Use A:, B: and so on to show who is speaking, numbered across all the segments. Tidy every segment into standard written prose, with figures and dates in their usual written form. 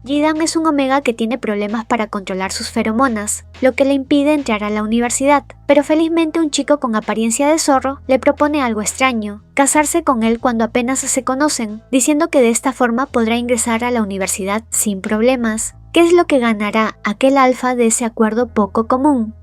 A: Ji-dam es un omega que tiene problemas para controlar sus feromonas, lo que le impide entrar a la universidad, pero felizmente un chico con apariencia de zorro le propone algo extraño, casarse con él cuando apenas se conocen, diciendo que de esta forma podrá ingresar a la universidad sin problemas. ¿Qué es lo que ganará aquel alfa de ese acuerdo poco común?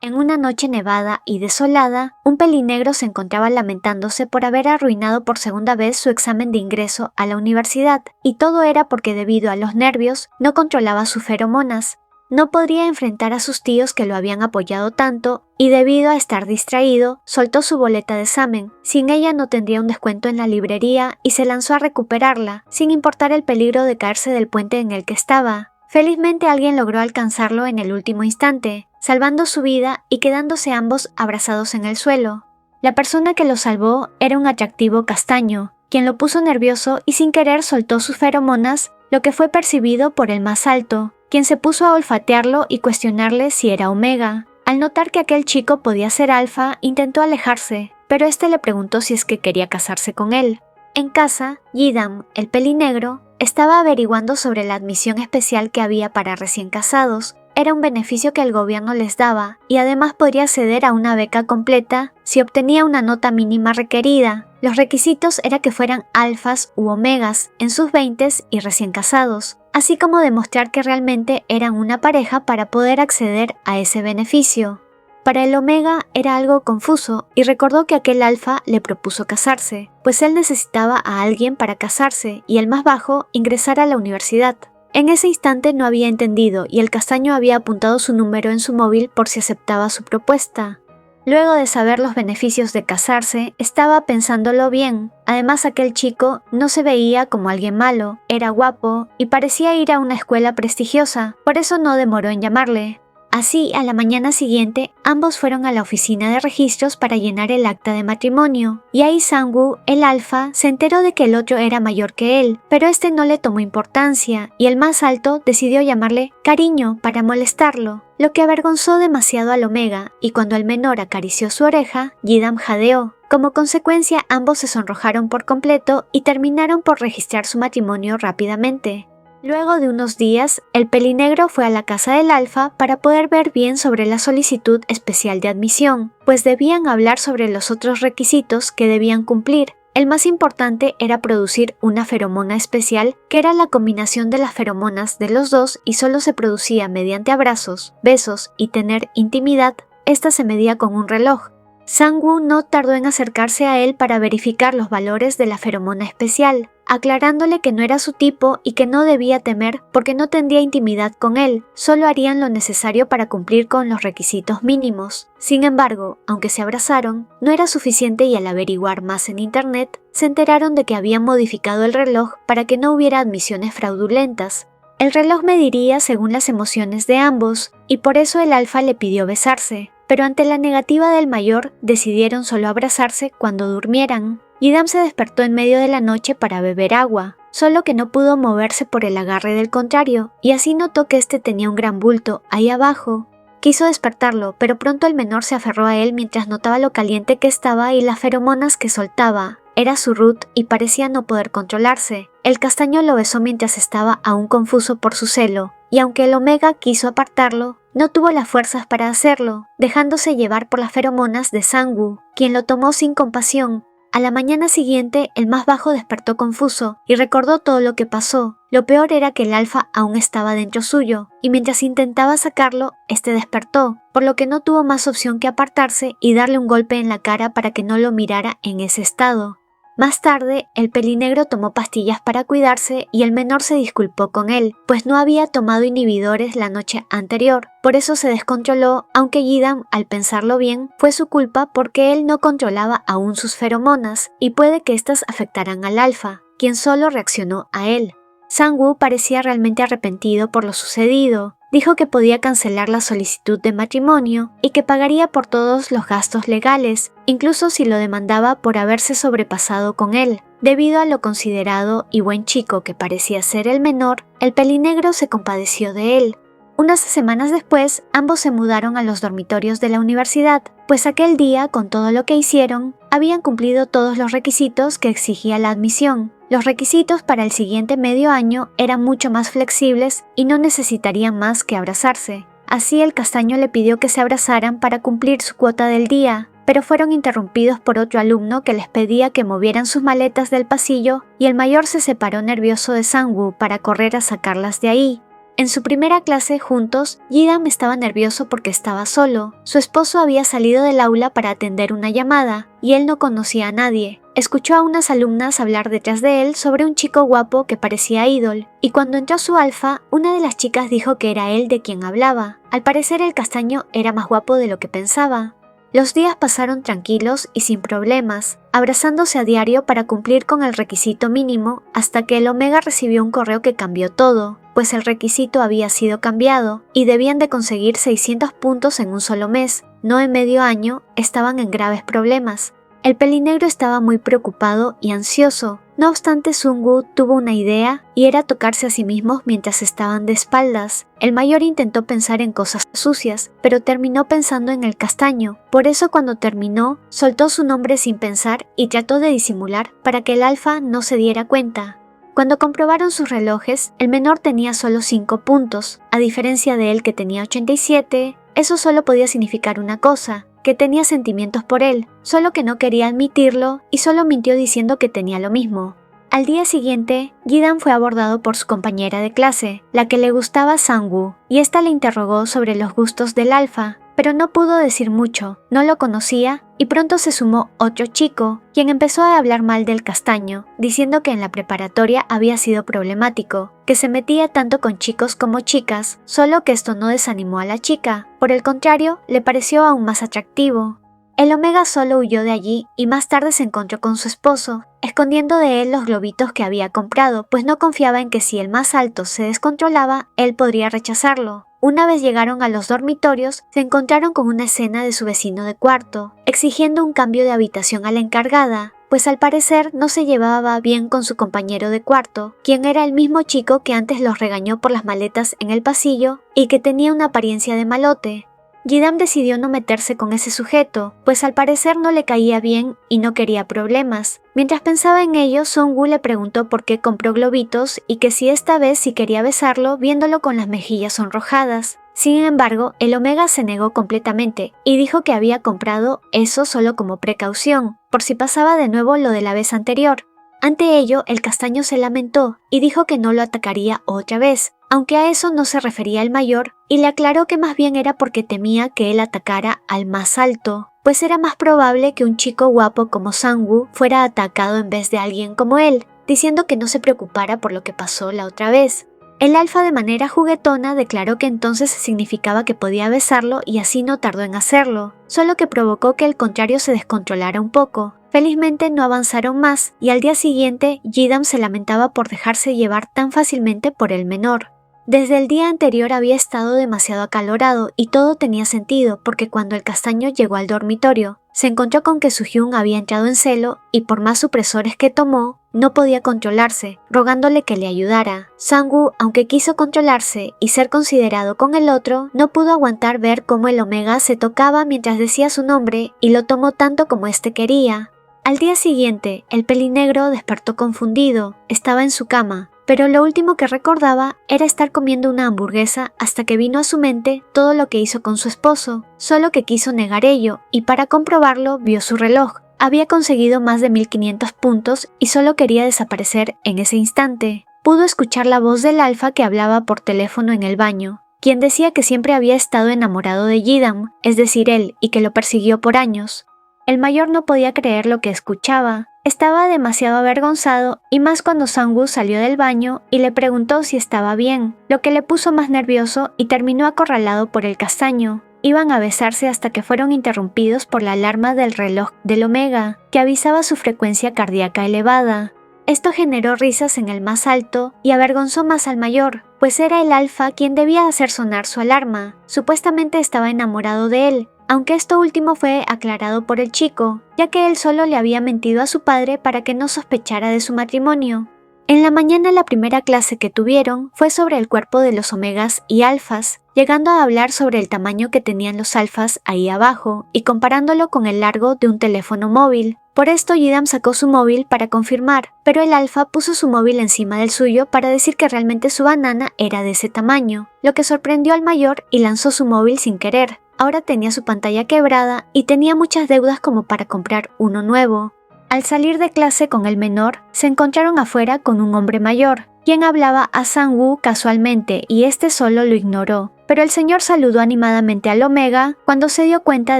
A: En una noche nevada y desolada, un pelinegro se encontraba lamentándose por haber arruinado por segunda vez su examen de ingreso a la universidad, y todo era porque debido a los nervios no controlaba sus feromonas. No podría enfrentar a sus tíos que lo habían apoyado tanto, y debido a estar distraído, soltó su boleta de examen. Sin ella no tendría un descuento en la librería y se lanzó a recuperarla, sin importar el peligro de caerse del puente en el que estaba. Felizmente alguien logró alcanzarlo en el último instante, salvando su vida y quedándose ambos abrazados en el suelo. La persona que lo salvó era un atractivo castaño, quien lo puso nervioso y sin querer soltó sus feromonas, lo que fue percibido por el más alto, quien se puso a olfatearlo y cuestionarle si era omega. Al notar que aquel chico podía ser alfa, intentó alejarse, pero este le preguntó si es que quería casarse con él. En casa, Ji-dam, el pelinegro, estaba averiguando sobre la admisión especial que había para recién casados. Era un beneficio que el gobierno les daba y además podría acceder a una beca completa si obtenía una nota mínima requerida. Los requisitos era que fueran alfas u omegas en sus 20s y recién casados, así como demostrar que realmente eran una pareja para poder acceder a ese beneficio. Para el omega era algo confuso y recordó que aquel alfa le propuso casarse, pues él necesitaba a alguien para casarse y el más bajo ingresar a la universidad. En ese instante no había entendido y el castaño había apuntado su número en su móvil por si aceptaba su propuesta. Luego de saber los beneficios de casarse, estaba pensándolo bien. Además, aquel chico no se veía como alguien malo, era guapo y parecía ir a una escuela prestigiosa, por eso no demoró en llamarle. Así, a la mañana siguiente, ambos fueron a la oficina de registros para llenar el acta de matrimonio, y ahí Sang-woo, el alfa, se enteró de que el otro era mayor que él, pero este no le tomó importancia, y el más alto decidió llamarle cariño para molestarlo, lo que avergonzó demasiado al omega, y cuando el menor acarició su oreja, Ji-dam jadeó. Como consecuencia, ambos se sonrojaron por completo y terminaron por registrar su matrimonio rápidamente. Luego de unos días, el pelinegro fue a la casa del alfa para poder ver bien sobre la solicitud especial de admisión, pues debían hablar sobre los otros requisitos que debían cumplir. El más importante era producir una feromona especial, que era la combinación de las feromonas de los dos y solo se producía mediante abrazos, besos y tener intimidad. Esta se medía con un reloj. Sang-woo no tardó en acercarse a él para verificar los valores de la feromona especial, aclarándole que no era su tipo y que no debía temer porque no tendría intimidad con él, solo harían lo necesario para cumplir con los requisitos mínimos. Sin embargo, aunque se abrazaron, no era suficiente y al averiguar más en internet, se enteraron de que habían modificado el reloj para que no hubiera admisiones fraudulentas. El reloj mediría según las emociones de ambos, y por eso el alfa le pidió besarse. Pero ante la negativa del mayor, decidieron solo abrazarse cuando durmieran. Ji-dam se despertó en medio de la noche para beber agua, solo que no pudo moverse por el agarre del contrario, y así notó que este tenía un gran bulto ahí abajo. Quiso despertarlo, pero pronto el menor se aferró a él mientras notaba lo caliente que estaba y las feromonas que soltaba. Era su Ruth y parecía no poder controlarse. El castaño lo besó mientras estaba aún confuso por su celo, y aunque el omega quiso apartarlo, no tuvo las fuerzas para hacerlo, dejándose llevar por las feromonas de Sang-woo, quien lo tomó sin compasión. A la mañana siguiente, el más bajo despertó confuso y recordó todo lo que pasó. Lo peor era que el alfa aún estaba dentro suyo, y mientras intentaba sacarlo, este despertó, por lo que no tuvo más opción que apartarse y darle un golpe en la cara para que no lo mirara en ese estado. Más tarde, el pelinegro tomó pastillas para cuidarse y el menor se disculpó con él, pues no había tomado inhibidores la noche anterior. Por eso se descontroló, aunque Ji-dam, al pensarlo bien, fue su culpa porque él no controlaba aún sus feromonas y puede que éstas afectaran al alfa, quien solo reaccionó a él. Sang-woo parecía realmente arrepentido por lo sucedido. Dijo que podía cancelar la solicitud de matrimonio y que pagaría por todos los gastos legales, incluso si lo demandaba por haberse sobrepasado con él. Debido a lo considerado y buen chico que parecía ser el menor, el pelinegro se compadeció de él. Unas semanas después, ambos se mudaron a los dormitorios de la universidad, pues aquel día, con todo lo que hicieron, habían cumplido todos los requisitos que exigía la admisión. Los requisitos para el siguiente medio año eran mucho más flexibles y no necesitarían más que abrazarse. Así el castaño le pidió que se abrazaran para cumplir su cuota del día, pero fueron interrumpidos por otro alumno que les pedía que movieran sus maletas del pasillo y el mayor se separó nervioso de Sang-woo para correr a sacarlas de ahí. En su primera clase juntos, Ji-dam estaba nervioso porque estaba solo. Su esposo había salido del aula para atender una llamada y él no conocía a nadie. Escuchó a unas alumnas hablar detrás de él sobre un chico guapo que parecía idol, y cuando entró su alfa, una de las chicas dijo que era él de quien hablaba. Al parecer el castaño era más guapo de lo que pensaba. Los días pasaron tranquilos y sin problemas, abrazándose a diario para cumplir con el requisito mínimo, hasta que el Omega recibió un correo que cambió todo, pues el requisito había sido cambiado y debían de conseguir 600 puntos en un solo mes, no en medio año. Estaban en graves problemas. El pelinegro estaba muy preocupado y ansioso. No obstante, Sang-woo tuvo una idea y era tocarse a sí mismos mientras estaban de espaldas. El mayor intentó pensar en cosas sucias, pero terminó pensando en el castaño. Por eso cuando terminó, soltó su nombre sin pensar y trató de disimular para que el alfa no se diera cuenta. Cuando comprobaron sus relojes, el menor tenía solo 5 puntos, a diferencia de él que tenía 87. Eso solo podía significar una cosa, que tenía sentimientos por él, solo que no quería admitirlo y solo mintió diciendo que tenía lo mismo. Al día siguiente, Ji-dam fue abordado por su compañera de clase, la que le gustaba Sang-woo, y esta le interrogó sobre los gustos del alfa, pero no pudo decir mucho, no lo conocía, y pronto se sumó otro chico, quien empezó a hablar mal del castaño, diciendo que en la preparatoria había sido problemático, que se metía tanto con chicos como chicas, solo que esto no desanimó a la chica, por el contrario, le pareció aún más atractivo. El Omega solo huyó de allí y más tarde se encontró con su esposo, escondiendo de él los globitos que había comprado, pues no confiaba en que si el más alto se descontrolaba, él podría rechazarlo. Una vez llegaron a los dormitorios, se encontraron con una escena de su vecino de cuarto, exigiendo un cambio de habitación a la encargada, pues al parecer no se llevaba bien con su compañero de cuarto, quien era el mismo chico que antes los regañó por las maletas en el pasillo y que tenía una apariencia de malote. Ji-dam decidió no meterse con ese sujeto, pues al parecer no le caía bien y no quería problemas. Mientras pensaba en ello, Sang-woo le preguntó por qué compró globitos y que si esta vez sí quería besarlo viéndolo con las mejillas sonrojadas. Sin embargo, el Omega se negó completamente y dijo que había comprado eso solo como precaución, por si pasaba de nuevo lo de la vez anterior. Ante ello, el castaño se lamentó y dijo que no lo atacaría otra vez, aunque a eso no se refería el mayor, y le aclaró que más bien era porque temía que él atacara al más alto, pues era más probable que un chico guapo como Sang-woo fuera atacado en vez de alguien como él, diciendo que no se preocupara por lo que pasó la otra vez. El alfa de manera juguetona declaró que entonces significaba que podía besarlo y así no tardó en hacerlo, solo que provocó que el contrario se descontrolara un poco. Felizmente no avanzaron más y al día siguiente Ji-dam se lamentaba por dejarse llevar tan fácilmente por el menor. Desde el día anterior había estado demasiado acalorado y todo tenía sentido porque cuando el castaño llegó al dormitorio, se encontró con que Su-hyun había entrado en celo y por más supresores que tomó, no podía controlarse, rogándole que le ayudara. Sang-woo, aunque quiso controlarse y ser considerado con el otro, no pudo aguantar ver cómo el Omega se tocaba mientras decía su nombre y lo tomó tanto como éste quería. Al día siguiente, el pelinegro despertó confundido, estaba en su cama, pero lo último que recordaba era estar comiendo una hamburguesa hasta que vino a su mente todo lo que hizo con su esposo, solo que quiso negar ello y para comprobarlo vio su reloj. Había conseguido más de 1500 puntos y solo quería desaparecer en ese instante. Pudo escuchar la voz del alfa que hablaba por teléfono en el baño, quien decía que siempre había estado enamorado de Ji-dam, es decir él, y que lo persiguió por años. El mayor no podía creer lo que escuchaba. Estaba demasiado avergonzado y más cuando Sang-woo salió del baño y le preguntó si estaba bien, lo que le puso más nervioso y terminó acorralado por el castaño. Iban a besarse hasta que fueron interrumpidos por la alarma del reloj del Omega, que avisaba su frecuencia cardíaca elevada. Esto generó risas en el más alto y avergonzó más al mayor, pues era el alfa quien debía hacer sonar su alarma. Supuestamente estaba enamorado de él, aunque esto último fue aclarado por el chico, ya que él solo le había mentido a su padre para que no sospechara de su matrimonio. En la mañana la primera clase que tuvieron fue sobre el cuerpo de los omegas y alfas, llegando a hablar sobre el tamaño que tenían los alfas ahí abajo y comparándolo con el largo de un teléfono móvil. Por esto Yidam sacó su móvil para confirmar, pero el alfa puso su móvil encima del suyo para decir que realmente su banana era de ese tamaño, lo que sorprendió al mayor y lanzó su móvil sin querer. Ahora tenía su pantalla quebrada y tenía muchas deudas como para comprar uno nuevo. Al salir de clase con el menor, se encontraron afuera con un hombre mayor, quien hablaba a Sang-woo casualmente y este solo lo ignoró, pero el señor saludó animadamente al omega cuando se dio cuenta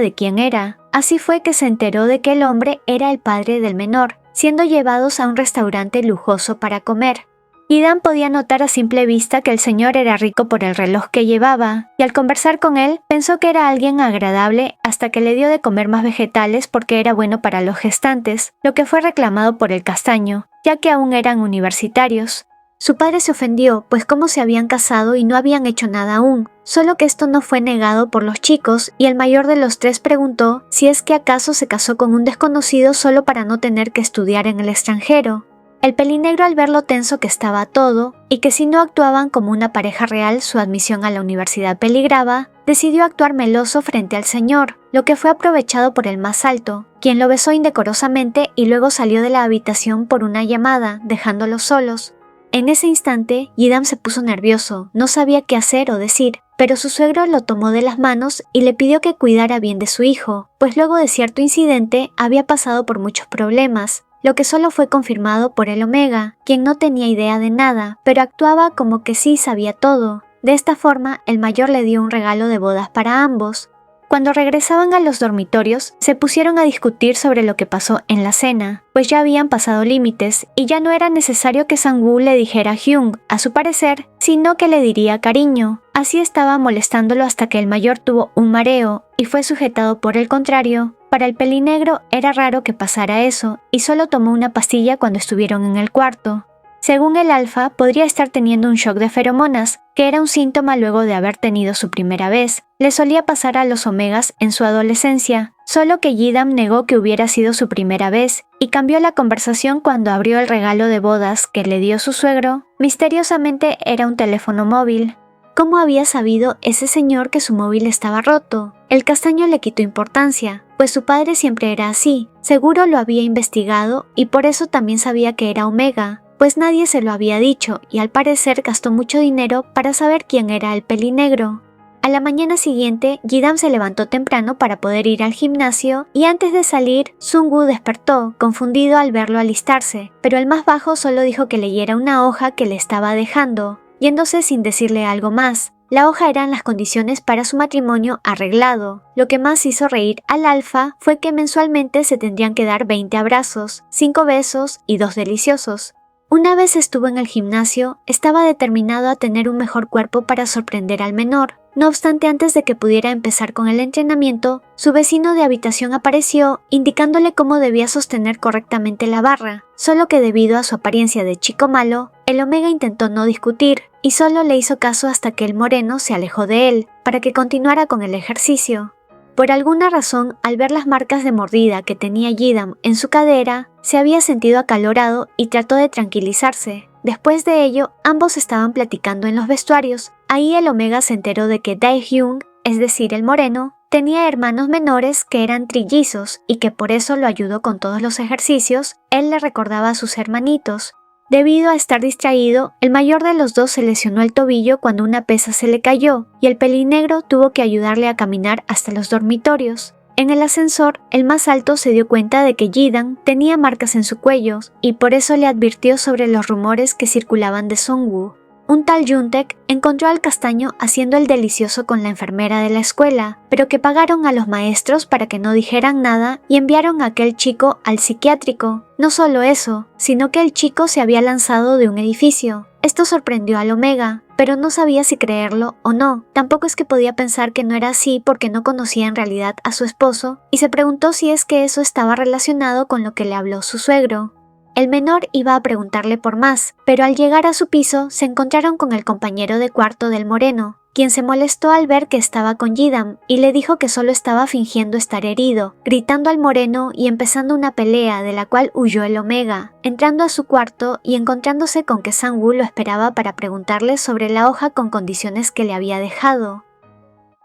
A: de quién era. Así fue que se enteró de que el hombre era el padre del menor, siendo llevados a un restaurante lujoso para comer. Yidam podía notar a simple vista que el señor era rico por el reloj que llevaba, y al conversar con él pensó que era alguien agradable hasta que le dio de comer más vegetales porque era bueno para los gestantes, lo que fue reclamado por el castaño, ya que aún eran universitarios. Su padre se ofendió, pues cómo se habían casado y no habían hecho nada aún, solo que esto no fue negado por los chicos y el mayor de los tres preguntó si es que acaso se casó con un desconocido solo para no tener que estudiar en el extranjero. El pelinegro, al ver lo tenso que estaba todo y que si no actuaban como una pareja real su admisión a la universidad peligraba, decidió actuar meloso frente al señor, lo que fue aprovechado por el más alto, quien lo besó indecorosamente y luego salió de la habitación por una llamada, dejándolos solos. En ese instante, Yidam se puso nervioso, no sabía qué hacer o decir, pero su suegro lo tomó de las manos y le pidió que cuidara bien de su hijo, pues luego de cierto incidente había pasado por muchos problemas, lo que solo fue confirmado por el omega, quien no tenía idea de nada, pero actuaba como que sí sabía todo. De esta forma, el mayor le dio un regalo de bodas para ambos. Cuando regresaban a los dormitorios, se pusieron a discutir sobre lo que pasó en la cena, pues ya habían pasado límites y ya no era necesario que Sang-woo le dijera a Hyung, a su parecer, sino que le diría cariño. Así estaba molestándolo hasta que el mayor tuvo un mareo y fue sujetado por el contrario. Para el pelinegro era raro que pasara eso y solo tomó una pastilla cuando estuvieron en el cuarto. Según el alfa, podría estar teniendo un shock de feromonas, que era un síntoma luego de haber tenido su primera vez. Le solía pasar a los omegas en su adolescencia, solo que Yidam negó que hubiera sido su primera vez y cambió la conversación cuando abrió el regalo de bodas que le dio su suegro. Misteriosamente era un teléfono móvil. ¿Cómo había sabido ese señor que su móvil estaba roto? El castaño le quitó importancia, pues su padre siempre era así. Seguro lo había investigado y por eso también sabía que era omega, pues nadie se lo había dicho y al parecer gastó mucho dinero para saber quién era el pelinegro. A la mañana siguiente, Yidam se levantó temprano para poder ir al gimnasio y antes de salir, Sang-woo despertó, confundido al verlo alistarse, pero el más bajo solo dijo que leyera una hoja que le estaba dejando, yéndose sin decirle algo más. La hoja eran las condiciones para su matrimonio arreglado. Lo que más hizo reír al alfa fue que mensualmente se tendrían que dar 20 abrazos, 5 besos y 2 deliciosos. Una vez estuvo en el gimnasio, estaba determinado a tener un mejor cuerpo para sorprender al menor. No obstante, antes de que pudiera empezar con el entrenamiento, su vecino de habitación apareció, indicándole cómo debía sostener correctamente la barra, solo que debido a su apariencia de chico malo, el omega intentó no discutir, y solo le hizo caso hasta que el moreno se alejó de él, para que continuara con el ejercicio. Por alguna razón, al ver las marcas de mordida que tenía Yidam en su cadera, se había sentido acalorado y trató de tranquilizarse. Después de ello, ambos estaban platicando en los vestuarios. Ahí el omega se enteró de que Dae-hyung, es decir, el moreno, tenía hermanos menores que eran trillizos y que por eso lo ayudó con todos los ejercicios. Él le recordaba a sus hermanitos. Debido a estar distraído, el mayor de los dos se lesionó el tobillo cuando una pesa se le cayó y el pelinegro tuvo que ayudarle a caminar hasta los dormitorios. En el ascensor, el más alto se dio cuenta de que Yidam tenía marcas en su cuello y por eso le advirtió sobre los rumores que circulaban de Sang-woo. Un tal Juntek encontró al castaño haciendo el delicioso con la enfermera de la escuela, pero que pagaron a los maestros para que no dijeran nada y enviaron a aquel chico al psiquiátrico. No solo eso, sino que el chico se había lanzado de un edificio. Esto sorprendió al omega, pero no sabía si creerlo o no. Tampoco es que podía pensar que no era así porque no conocía en realidad a su esposo y se preguntó si es que eso estaba relacionado con lo que le habló su suegro. El menor iba a preguntarle por más, pero al llegar a su piso se encontraron con el compañero de cuarto del moreno, quien se molestó al ver que estaba con Yidam y le dijo que solo estaba fingiendo estar herido, gritando al moreno y empezando una pelea de la cual huyó el Omega, entrando a su cuarto y encontrándose con que Sang-woo lo esperaba para preguntarle sobre la hoja con condiciones que le había dejado.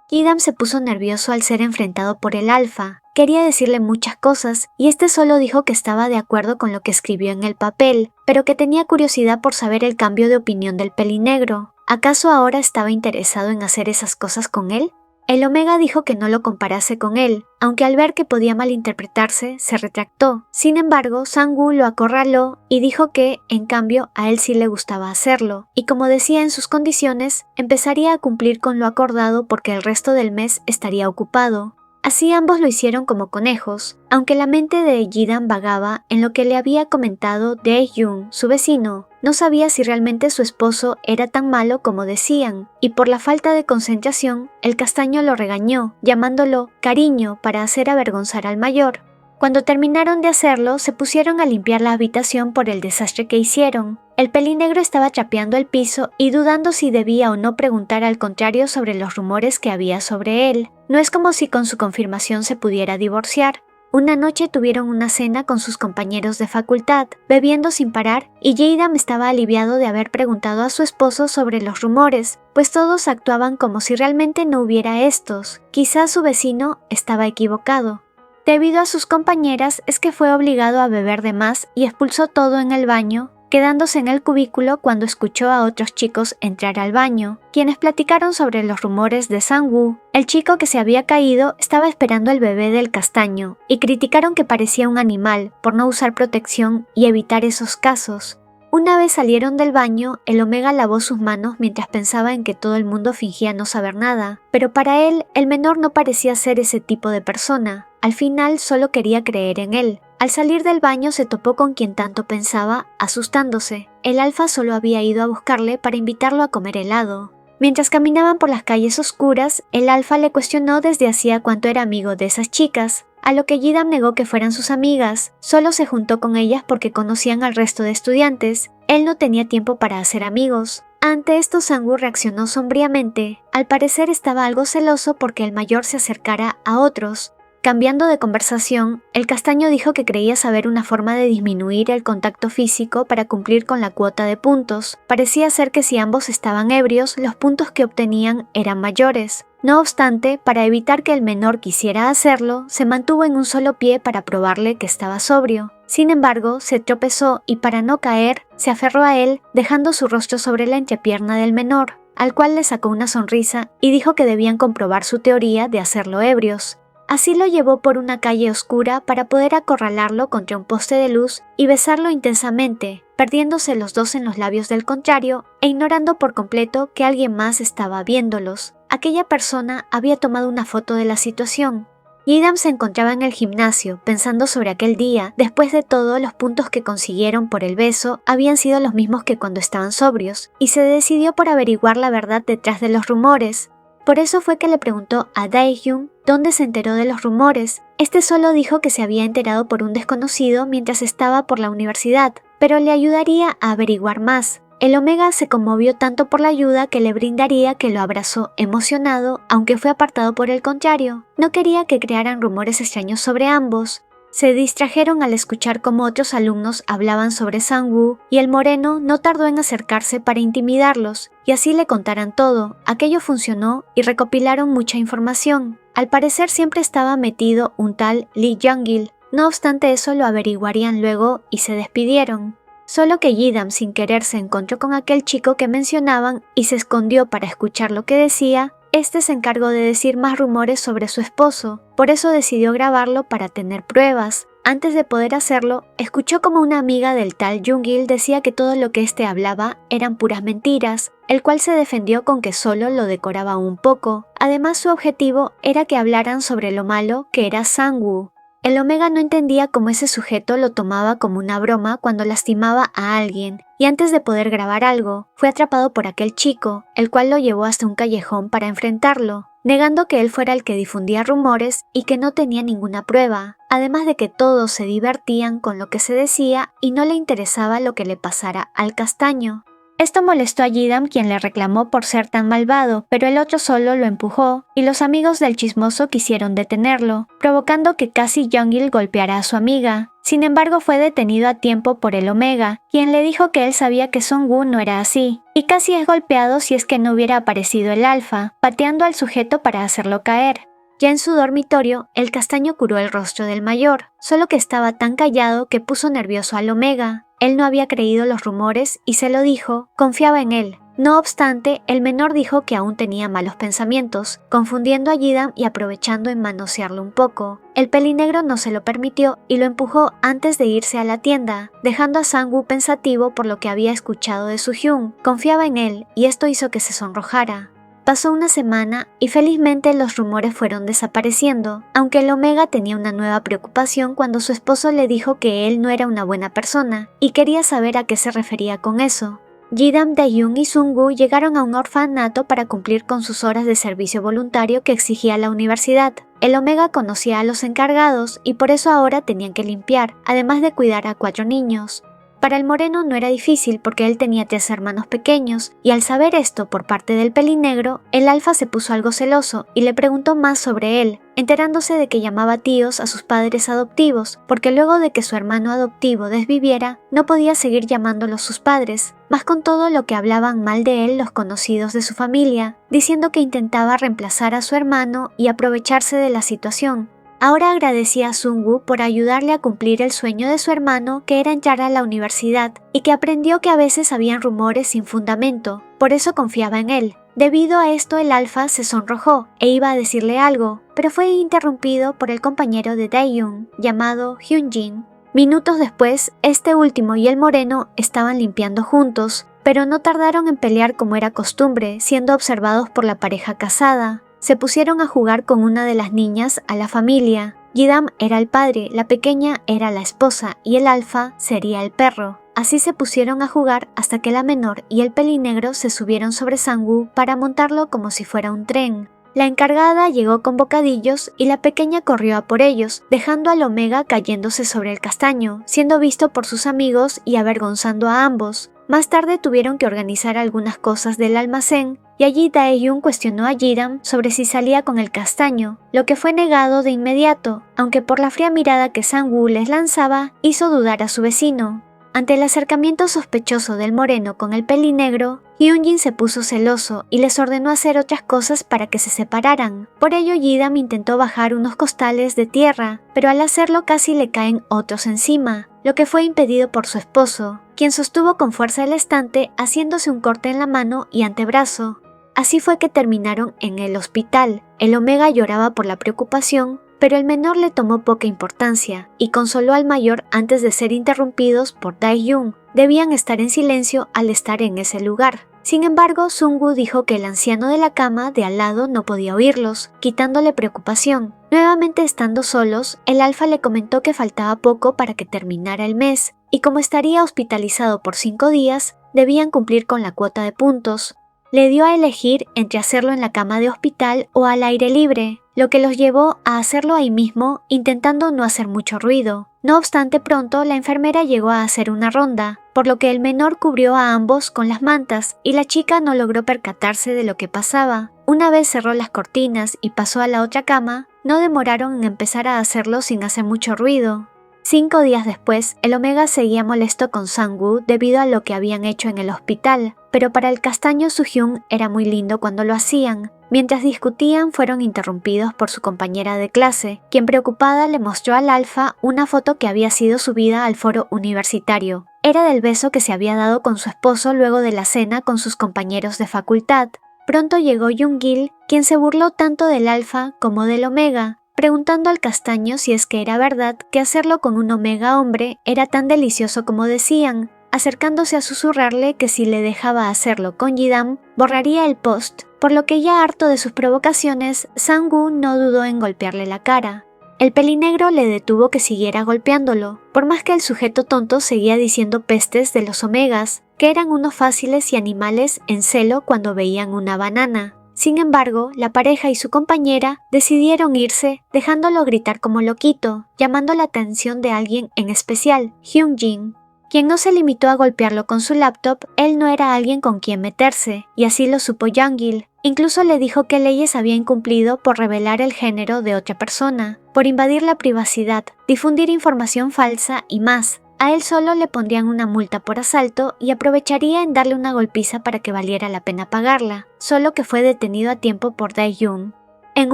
A: Yidam se puso nervioso al ser enfrentado por el alfa. Quería decirle muchas cosas y este solo dijo que estaba de acuerdo con lo que escribió en el papel, pero que tenía curiosidad por saber el cambio de opinión del pelinegro. ¿Acaso ahora estaba interesado en hacer esas cosas con él? El Omega dijo que no lo comparase con él, aunque al ver que podía malinterpretarse, se retractó. Sin embargo, Sang-woo lo acorraló y dijo que, en cambio, a él sí le gustaba hacerlo, y como decía en sus condiciones, empezaría a cumplir con lo acordado porque el resto del mes estaría ocupado. Así ambos lo hicieron como conejos, aunque la mente de Yidam vagaba en lo que le había comentado Dae-jung, su vecino. No sabía si realmente su esposo era tan malo como decían, y por la falta de concentración, el castaño lo regañó, llamándolo cariño para hacer avergonzar al mayor. Cuando terminaron de hacerlo, se pusieron a limpiar la habitación por el desastre que hicieron. El pelinegro estaba trapeando el piso y dudando si debía o no preguntar al contrario sobre los rumores que había sobre él. No es como si con su confirmación se pudiera divorciar. Una noche tuvieron una cena con sus compañeros de facultad, bebiendo sin parar, y Yidam estaba aliviado de haber preguntado a su esposo sobre los rumores, pues todos actuaban como si realmente no hubiera estos. Quizás su vecino estaba equivocado. Debido a sus compañeras es que fue obligado a beber de más y expulsó todo en el baño, quedándose en el cubículo cuando escuchó a otros chicos entrar al baño, quienes platicaron sobre los rumores de Sang-woo. El chico que se había caído estaba esperando el bebé del castaño, y criticaron que parecía un animal por no usar protección y evitar esos casos. Una vez salieron del baño, el Omega lavó sus manos mientras pensaba en que todo el mundo fingía no saber nada, pero para él, el menor no parecía ser ese tipo de persona. Al final solo quería creer en él. Al salir del baño se topó con quien tanto pensaba, asustándose. El alfa solo había ido a buscarle para invitarlo a comer helado. Mientras caminaban por las calles oscuras, el alfa le cuestionó desde hacía cuánto era amigo de esas chicas, a lo que Yidam negó que fueran sus amigas, solo se juntó con ellas porque conocían al resto de estudiantes. Él no tenía tiempo para hacer amigos. Ante esto Sang-woo reaccionó sombríamente. Al parecer estaba algo celoso porque el mayor se acercara a otros. Cambiando de conversación, el castaño dijo que creía saber una forma de disminuir el contacto físico para cumplir con la cuota de puntos. Parecía ser que si ambos estaban ebrios, los puntos que obtenían eran mayores. No obstante, para evitar que el menor quisiera hacerlo, se mantuvo en un solo pie para probarle que estaba sobrio. Sin embargo, se tropezó y para no caer, se aferró a él, dejando su rostro sobre la entrepierna del menor, al cual le sacó una sonrisa y dijo que debían comprobar su teoría de hacerlo ebrios. Así lo llevó por una calle oscura para poder acorralarlo contra un poste de luz y besarlo intensamente, perdiéndose los dos en los labios del contrario e ignorando por completo que alguien más estaba viéndolos. Aquella persona había tomado una foto de la situación. Yidam se encontraba en el gimnasio, pensando sobre aquel día. Después de todo, los puntos que consiguieron por el beso habían sido los mismos que cuando estaban sobrios, y se decidió por averiguar la verdad detrás de los rumores. Por eso fue que le preguntó a Dae-jung dónde se enteró de los rumores. Este solo dijo que se había enterado por un desconocido mientras estaba por la universidad, pero le ayudaría a averiguar más. El Omega se conmovió tanto por la ayuda que le brindaría que lo abrazó emocionado, aunque fue apartado por el contrario. No quería que crearan rumores extraños sobre ambos. Se distrajeron al escuchar cómo otros alumnos hablaban sobre Sang-woo y el moreno no tardó en acercarse para intimidarlos y así le contaran todo. Aquello funcionó y recopilaron mucha información. Al parecer siempre estaba metido un tal Lee Jung-il. No obstante eso lo averiguarían luego y se despidieron. Solo que Yidam sin querer se encontró con aquel chico que mencionaban y se escondió para escuchar lo que decía. Este se encargó de decir más rumores sobre su esposo, por eso decidió grabarlo para tener pruebas. Antes de poder hacerlo, escuchó como una amiga del tal Jung-il decía que todo lo que éste hablaba eran puras mentiras, el cual se defendió con que solo lo decoraba un poco. Además, su objetivo era que hablaran sobre lo malo que era Sang-woo. El Omega no entendía cómo ese sujeto lo tomaba como una broma cuando lastimaba a alguien, y antes de poder grabar algo, fue atrapado por aquel chico, el cual lo llevó hasta un callejón para enfrentarlo, negando que él fuera el que difundía rumores y que no tenía ninguna prueba, además de que todos se divertían con lo que se decía y no le interesaba lo que le pasara al castaño. Esto molestó a Ji-dam, quien le reclamó por ser tan malvado, pero el otro solo lo empujó y los amigos del chismoso quisieron detenerlo, provocando que casi Jong-il golpeara a su amiga. Sin embargo, fue detenido a tiempo por el Omega, quien le dijo que él sabía que Sung-woo no era así, y casi es golpeado si es que no hubiera aparecido el Alfa, pateando al sujeto para hacerlo caer. Ya en su dormitorio, el castaño curó el rostro del mayor, solo que estaba tan callado que puso nervioso al Omega. Él no había creído los rumores y se lo dijo, confiaba en él. No obstante, el menor dijo que aún tenía malos pensamientos, confundiendo a Ji-dam y aprovechando en manosearlo un poco. El pelinegro no se lo permitió y lo empujó antes de irse a la tienda, dejando a Sang-woo pensativo por lo que había escuchado de Su-hyun. Confiaba en él y esto hizo que se sonrojara. Pasó una semana y felizmente los rumores fueron desapareciendo, aunque el Omega tenía una nueva preocupación cuando su esposo le dijo que él no era una buena persona y quería saber a qué se refería con eso. Ji-dam, Dae-yoon y Sung-woo llegaron a un orfanato para cumplir con sus horas de servicio voluntario que exigía la universidad. El Omega conocía a los encargados y por eso ahora tenían que limpiar, además de cuidar a 4 niños. Para el moreno no era difícil porque él tenía 3 hermanos pequeños, y al saber esto por parte del pelinegro, el Alfa se puso algo celoso y le preguntó más sobre él, enterándose de que llamaba tíos a sus padres adoptivos, porque luego de que su hermano adoptivo desviviera, no podía seguir llamándolos sus padres, más con todo lo que hablaban mal de él los conocidos de su familia, diciendo que intentaba reemplazar a su hermano y aprovecharse de la situación. Ahora agradecía a Sung-woo por ayudarle a cumplir el sueño de su hermano, que era entrar a la universidad, y que aprendió que a veces habían rumores sin fundamento, por eso confiaba en él. Debido a esto, el Alfa se sonrojó e iba a decirle algo, pero fue interrumpido por el compañero de Dae-yoon, llamado Hyun-jin. Minutos después, este último y el moreno estaban limpiando juntos, pero no tardaron en pelear como era costumbre, siendo observados por la pareja casada. Se pusieron a jugar con una de las niñas a la familia. Ji-dam era el padre, la pequeña era la esposa y el Alfa sería el perro. Así se pusieron a jugar hasta que la menor y el pelinegro se subieron sobre Sang-woo para montarlo como si fuera un tren. La encargada llegó con bocadillos y la pequeña corrió a por ellos, dejando al Omega cayéndose sobre el castaño, siendo visto por sus amigos y avergonzando a ambos. Más tarde tuvieron que organizar algunas cosas del almacén y allí Dae-yoon cuestionó a Ji-dam sobre si salía con el castaño, lo que fue negado de inmediato, aunque por la fría mirada que Sang-woo les lanzaba hizo dudar a su vecino. Ante el acercamiento sospechoso del moreno con el pelinegro, Hyun-jin se puso celoso y les ordenó hacer otras cosas para que se separaran. Por ello, Ji-dam intentó bajar unos costales de tierra, pero al hacerlo casi le caen otros encima, lo que fue impedido por su esposo, quien sostuvo con fuerza el estante haciéndose un corte en la mano y antebrazo. Así fue que terminaron en el hospital. El Omega lloraba por la preocupación, pero el menor le tomó poca importancia y consoló al mayor antes de ser interrumpidos por Dae-yoon. Debían estar en silencio al estar en ese lugar. Sin embargo, Sung-woo dijo que el anciano de la cama de al lado no podía oírlos, quitándole preocupación. Nuevamente estando solos, el Alfa le comentó que faltaba poco para que terminara el mes, y como estaría hospitalizado por 5 días, debían cumplir con la cuota de puntos. Le dio a elegir entre hacerlo en la cama de hospital o al aire libre, lo que los llevó a hacerlo ahí mismo, intentando no hacer mucho ruido. No obstante, pronto la enfermera llegó a hacer una ronda, por lo que el menor cubrió a ambos con las mantas y la chica no logró percatarse de lo que pasaba. Una vez cerró las cortinas y pasó a la otra cama, no demoraron en empezar a hacerlo sin hacer mucho ruido. 5 días después, el Omega seguía molesto con Sang-woo debido a lo que habían hecho en el hospital, pero para el castaño Su-hyun era muy lindo cuando lo hacían. Mientras discutían, fueron interrumpidos por su compañera de clase, quien preocupada le mostró al Alfa una foto que había sido subida al foro universitario. Era del beso que se había dado con su esposo luego de la cena con sus compañeros de facultad. Pronto llegó Jung-gil, quien se burló tanto del Alfa como del Omega, preguntando al castaño si es que era verdad que hacerlo con un Omega hombre era tan delicioso como decían, acercándose a susurrarle que si le dejaba hacerlo con Ji-dam, borraría el post, por lo que ya harto de sus provocaciones, Sang-woo no dudó en golpearle la cara. El pelinegro le detuvo que siguiera golpeándolo, por más que el sujeto tonto seguía diciendo pestes de los Omegas, que eran unos fáciles y animales en celo cuando veían una banana. Sin embargo, la pareja y su compañera decidieron irse, dejándolo gritar como loquito, llamando la atención de alguien en especial, Hyun-jin. Quien no se limitó a golpearlo con su laptop, él no era alguien con quien meterse, y así lo supo Jung-il. Incluso le dijo qué leyes había incumplido por revelar el género de otra persona, por invadir la privacidad, difundir información falsa y más. A él solo le pondrían una multa por asalto y aprovecharía en darle una golpiza para que valiera la pena pagarla, solo que fue detenido a tiempo por Dae-jun. En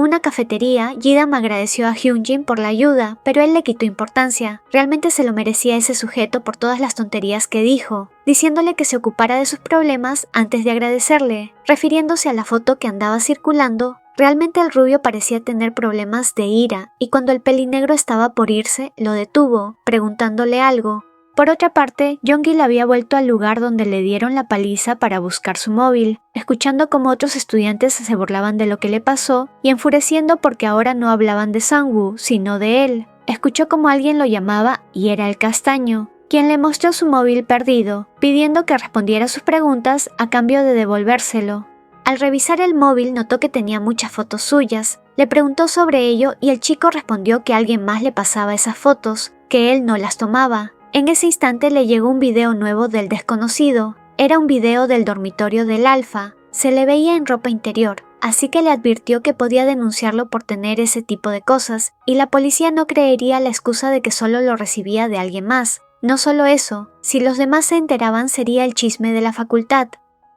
A: una cafetería, Ji-dam agradeció a Hyun-jin por la ayuda, pero él le quitó importancia. Realmente se lo merecía ese sujeto por todas las tonterías que dijo, diciéndole que se ocupara de sus problemas antes de agradecerle. Refiriéndose a la foto que andaba circulando, realmente el rubio parecía tener problemas de ira, y cuando el pelinegro estaba por irse, lo detuvo, preguntándole algo. Por otra parte, Jung-il había vuelto al lugar donde le dieron la paliza para buscar su móvil, escuchando cómo otros estudiantes se burlaban de lo que le pasó y enfureciendo porque ahora no hablaban de Sang-woo, sino de él. Escuchó como alguien lo llamaba y era el Castaño, quien le mostró su móvil perdido, pidiendo que respondiera sus preguntas a cambio de devolvérselo. Al revisar el móvil notó que tenía muchas fotos suyas, le preguntó sobre ello y el chico respondió que alguien más le pasaba esas fotos, que él no las tomaba. En ese instante le llegó un video nuevo del desconocido. Era un video del dormitorio del Alfa. Se le veía en ropa interior, así que le advirtió que podía denunciarlo por tener ese tipo de cosas, y la policía no creería la excusa de que solo lo recibía de alguien más. No solo eso, si los demás se enteraban sería el chisme de la facultad.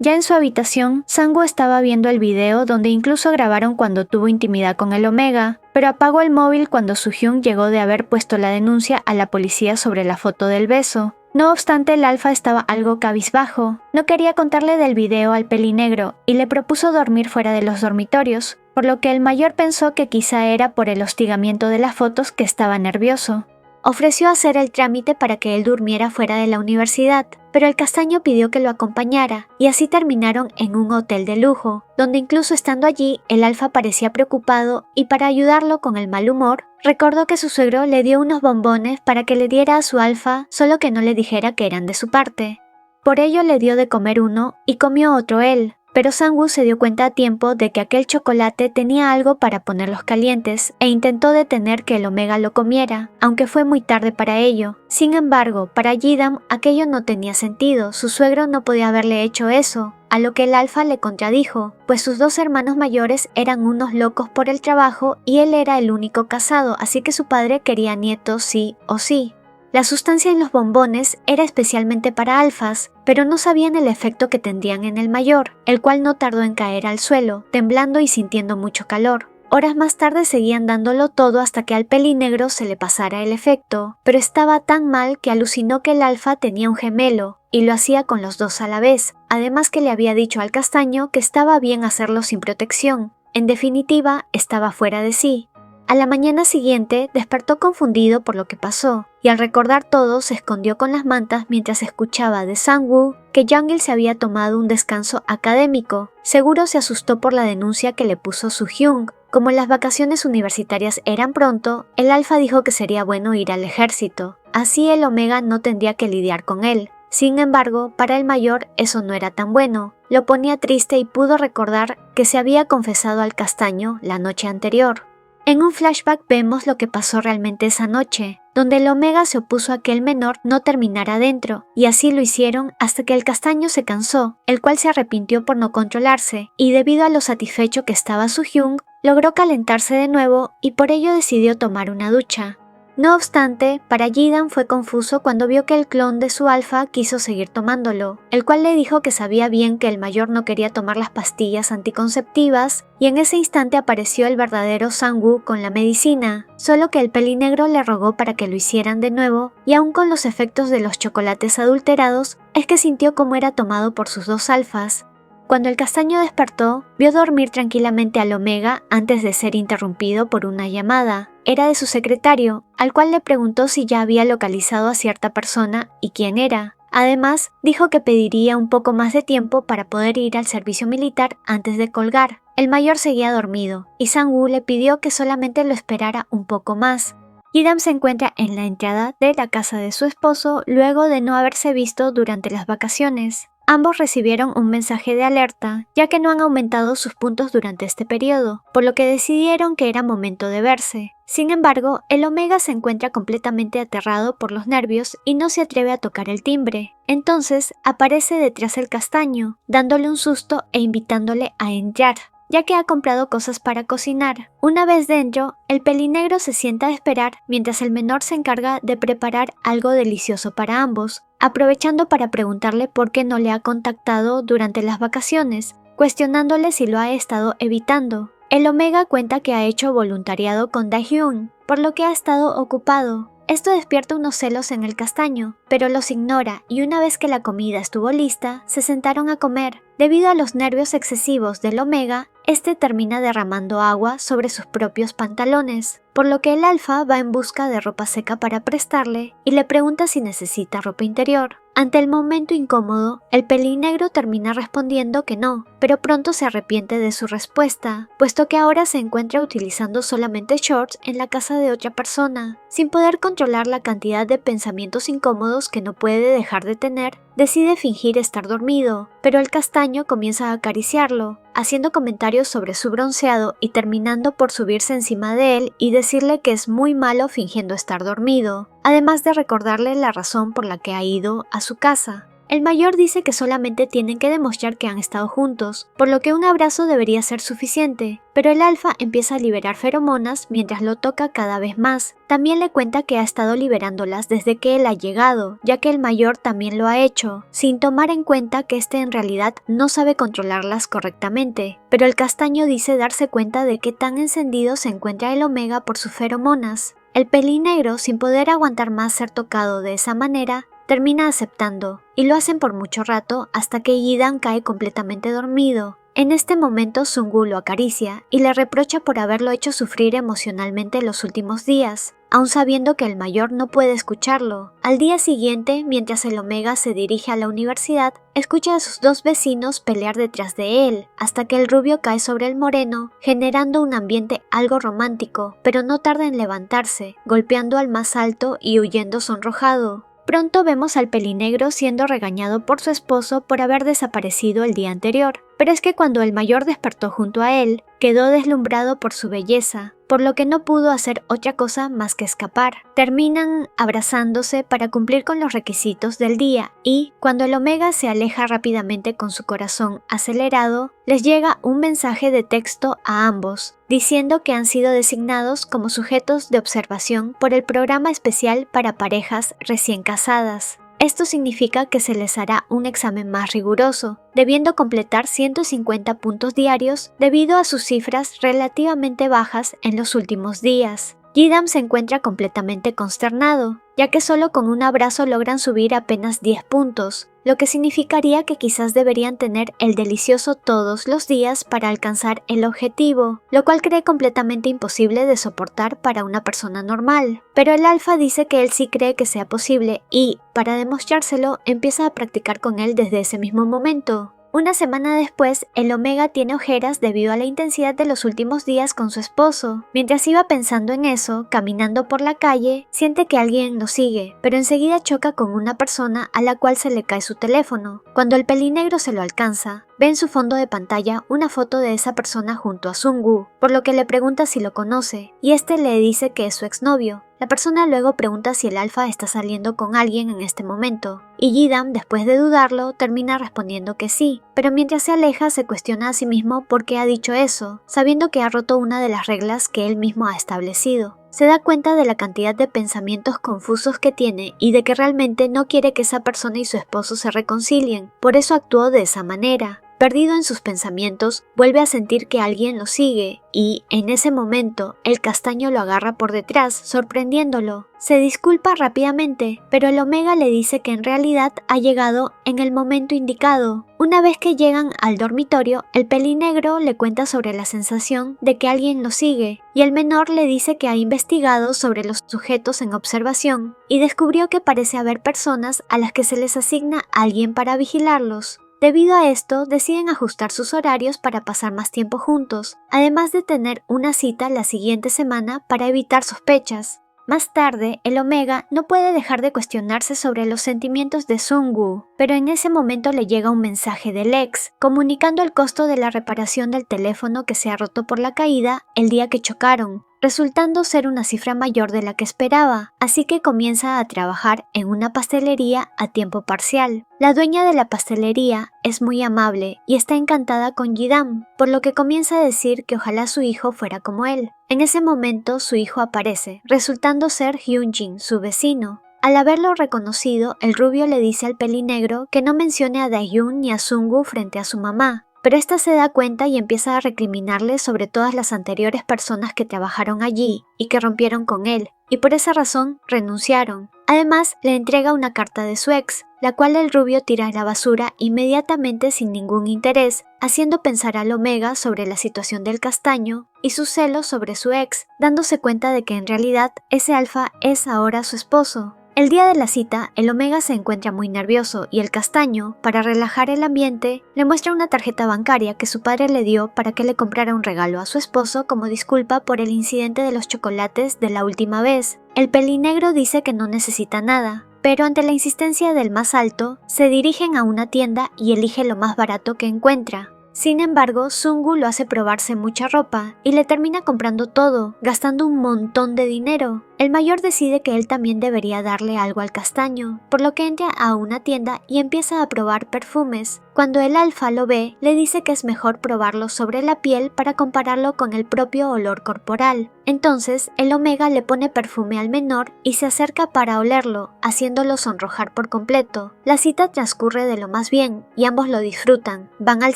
A: Ya en su habitación, Sang-woo estaba viendo el video donde incluso grabaron cuando tuvo intimidad con el Omega, pero apagó el móvil cuando Soo-hyun llegó de haber puesto la denuncia a la policía sobre la foto del beso. No obstante, el Alfa estaba algo cabizbajo. No quería contarle del video al pelinegro y le propuso dormir fuera de los dormitorios, por lo que el mayor pensó que quizá era por el hostigamiento de las fotos que estaba nervioso. Ofreció hacer el trámite para que él durmiera fuera de la universidad, pero el Castaño pidió que lo acompañara, y así terminaron en un hotel de lujo, donde incluso estando allí, el Alfa parecía preocupado y para ayudarlo con el mal humor, recordó que su suegro le dio unos bombones para que le diera a su Alfa, solo que no le dijera que eran de su parte. Por ello le dio de comer uno y comió otro él. Pero Sang-woo se dio cuenta a tiempo de que aquel chocolate tenía algo para ponerlos calientes e intentó detener que el Omega lo comiera, aunque fue muy tarde para ello. Sin embargo, para Ji-dam aquello no tenía sentido, su suegro no podía haberle hecho eso, a lo que el Alfa le contradijo, pues sus dos hermanos mayores eran unos locos por el trabajo y él era el único casado, así que su padre quería nietos sí o sí. La sustancia en los bombones era especialmente para alfas, pero no sabían el efecto que tendrían en el mayor, el cual no tardó en caer al suelo, temblando y sintiendo mucho calor. Horas más tarde seguían dándolo todo hasta que al pelinegro se le pasara el efecto, pero estaba tan mal que alucinó que el Alfa tenía un gemelo, y lo hacía con los dos a la vez, además que le había dicho al Castaño que estaba bien hacerlo sin protección. En definitiva, estaba fuera de sí. A la mañana siguiente despertó confundido por lo que pasó, y al recordar todo se escondió con las mantas mientras escuchaba de Sang-woo que Jung-il se había tomado un descanso académico. Seguro se asustó por la denuncia que le puso Soo-hyun. Como las vacaciones universitarias eran pronto, el Alfa dijo que sería bueno ir al ejército. Así el Omega no tendría que lidiar con él. Sin embargo, para el mayor eso no era tan bueno. Lo ponía triste y pudo recordar que se había confesado al Castaño la noche anterior. En un flashback vemos lo que pasó realmente esa noche, donde el Omega se opuso a que el menor no terminara dentro, y así lo hicieron hasta que el Castaño se cansó, el cual se arrepintió por no controlarse, y debido a lo satisfecho que estaba Soo-hyun, logró calentarse de nuevo y por ello decidió tomar una ducha. No obstante, para Ji-dam fue confuso cuando vio que el clon de su Alfa quiso seguir tomándolo, el cual le dijo que sabía bien que el mayor no quería tomar las pastillas anticonceptivas, y en ese instante apareció el verdadero Sang-woo con la medicina, solo que el pelinegro le rogó para que lo hicieran de nuevo, y aún con los efectos de los chocolates adulterados, es que sintió como era tomado por sus dos alfas. Cuando el Castaño despertó, vio dormir tranquilamente al Omega antes de ser interrumpido por una llamada. Era de su secretario, al cual le preguntó si ya había localizado a cierta persona y quién era. Además, dijo que pediría un poco más de tiempo para poder ir al servicio militar antes de colgar. El mayor seguía dormido, y Sang-woo le pidió que solamente lo esperara un poco más. Ji-dam se encuentra en la entrada de la casa de su esposo luego de no haberse visto durante las vacaciones. Ambos recibieron un mensaje de alerta, ya que no han aumentado sus puntos durante este periodo, por lo que decidieron que era momento de verse. Sin embargo, el Omega se encuentra completamente aterrado por los nervios y no se atreve a tocar el timbre. Entonces, aparece detrás el castaño, dándole un susto e invitándole a entrar, ya que ha comprado cosas para cocinar. Una vez dentro, el pelinegro se sienta a esperar mientras el menor se encarga de preparar algo delicioso para ambos, aprovechando para preguntarle por qué no le ha contactado durante las vacaciones, cuestionándole si lo ha estado evitando. El Omega cuenta que ha hecho voluntariado con Dahyun, por lo que ha estado ocupado. Esto despierta unos celos en el castaño, pero los ignora y una vez que la comida estuvo lista, se sentaron a comer. Debido a los nervios excesivos del Omega, este termina derramando agua sobre sus propios pantalones, por lo que el Alfa va en busca de ropa seca para prestarle y le pregunta si necesita ropa interior. Ante el momento incómodo, el pelinegro termina respondiendo que no, pero pronto se arrepiente de su respuesta, puesto que ahora se encuentra utilizando solamente shorts en la casa de otra persona. Sin poder controlar la cantidad de pensamientos incómodos que no puede dejar de tener, decide fingir estar dormido, pero el castaño comienza a acariciarlo, haciendo comentarios sobre su bronceado y terminando por subirse encima de él y decirle que es muy malo fingiendo estar dormido, además de recordarle la razón por la que ha ido a su casa. El mayor dice que solamente tienen que demostrar que han estado juntos, por lo que un abrazo debería ser suficiente, pero el Alfa empieza a liberar feromonas mientras lo toca cada vez más. También le cuenta que ha estado liberándolas desde que él ha llegado, ya que el mayor también lo ha hecho, sin tomar en cuenta que este en realidad no sabe controlarlas correctamente, pero el castaño dice darse cuenta de qué tan encendido se encuentra el Omega por sus feromonas. El pelinegro, sin poder aguantar más ser tocado de esa manera, termina aceptando, y lo hacen por mucho rato hasta que Yidan cae completamente dormido. En este momento Sungu lo acaricia y le reprocha por haberlo hecho sufrir emocionalmente los últimos días, aun sabiendo que el mayor no puede escucharlo. Al día siguiente, mientras el Omega se dirige a la universidad, escucha a sus dos vecinos pelear detrás de él, hasta que el rubio cae sobre el moreno, generando un ambiente algo romántico, pero no tarda en levantarse, golpeando al más alto y huyendo sonrojado. Pronto vemos al pelinegro siendo regañado por su esposo por haber desaparecido el día anterior, pero es que cuando el mayor despertó junto a él, quedó deslumbrado por su belleza, por lo que no pudo hacer otra cosa más que escapar. Terminan abrazándose para cumplir con los requisitos del día y, cuando el Omega se aleja rápidamente con su corazón acelerado, les llega un mensaje de texto a ambos, diciendo que han sido designados como sujetos de observación por el programa especial para parejas recién casadas. Esto significa que se les hará un examen más riguroso, debiendo completar 150 puntos diarios debido a sus cifras relativamente bajas en los últimos días. Yidan se encuentra completamente consternado, ya que solo con un abrazo logran subir apenas 10 puntos, lo que significaría que quizás deberían tener el delicioso todos los días para alcanzar el objetivo, lo cual cree completamente imposible de soportar para una persona normal. Pero el Alfa dice que él sí cree que sea posible y, para demostrárselo, empieza a practicar con él desde ese mismo momento. Una semana después, el Omega tiene ojeras debido a la intensidad de los últimos días con su esposo. Mientras iba pensando en eso, caminando por la calle, siente que alguien lo sigue, pero enseguida choca con una persona a la cual se le cae su teléfono. Cuando el pelinegro se lo alcanza, ve en su fondo de pantalla una foto de esa persona junto a Sungu, por lo que le pregunta si lo conoce, y este le dice que es su exnovio. La persona luego pregunta si el Alfa está saliendo con alguien en este momento, y Yidan, después de dudarlo, termina respondiendo que sí, pero mientras se aleja se cuestiona a sí mismo por qué ha dicho eso, sabiendo que ha roto una de las reglas que él mismo ha establecido. Se da cuenta de la cantidad de pensamientos confusos que tiene y de que realmente no quiere que esa persona y su esposo se reconcilien, por eso actuó de esa manera. Perdido en sus pensamientos, vuelve a sentir que alguien lo sigue y, en ese momento, el castaño lo agarra por detrás, sorprendiéndolo. Se disculpa rápidamente, pero el Omega le dice que en realidad ha llegado en el momento indicado. Una vez que llegan al dormitorio, el pelinegro le cuenta sobre la sensación de que alguien lo sigue, y el menor le dice que ha investigado sobre los sujetos en observación y descubrió que parece haber personas a las que se les asigna alguien para vigilarlos. Debido a esto, deciden ajustar sus horarios para pasar más tiempo juntos, además de tener una cita la siguiente semana para evitar sospechas. Más tarde, el Omega no puede dejar de cuestionarse sobre los sentimientos de Sung-woo, pero en ese momento le llega un mensaje del ex, comunicando el costo de la reparación del teléfono que se ha roto por la caída el día que chocaron, resultando ser una cifra mayor de la que esperaba, así que comienza a trabajar en una pastelería a tiempo parcial. La dueña de la pastelería es muy amable y está encantada con Ji-dam, por lo que comienza a decir que ojalá su hijo fuera como él. En ese momento su hijo aparece, resultando ser Hyun-jin, su vecino. Al haberlo reconocido, el rubio le dice al pelinegro que no mencione a Daehyun ni a Sung-woo frente a su mamá, pero esta se da cuenta y empieza a recriminarle sobre todas las anteriores personas que trabajaron allí y que rompieron con él, y por esa razón renunciaron. Además, le entrega una carta de su ex, la cual el rubio tira a la basura inmediatamente sin ningún interés, haciendo pensar al Omega sobre la situación del castaño y sus celos sobre su ex, dándose cuenta de que en realidad ese alfa es ahora su esposo. El día de la cita, el Omega se encuentra muy nervioso y el castaño, para relajar el ambiente, le muestra una tarjeta bancaria que su padre le dio para que le comprara un regalo a su esposo como disculpa por el incidente de los chocolates de la última vez. El pelinegro dice que no necesita nada, pero ante la insistencia del más alto, se dirigen a una tienda y elige lo más barato que encuentra. Sin embargo, Sung-woo lo hace probarse mucha ropa y le termina comprando todo, gastando un montón de dinero. El mayor decide que él también debería darle algo al castaño, por lo que entra a una tienda y empieza a probar perfumes. Cuando el alfa lo ve, le dice que es mejor probarlo sobre la piel para compararlo con el propio olor corporal. Entonces, el Omega le pone perfume al menor y se acerca para olerlo, haciéndolo sonrojar por completo. La cita transcurre de lo más bien y ambos lo disfrutan. Van al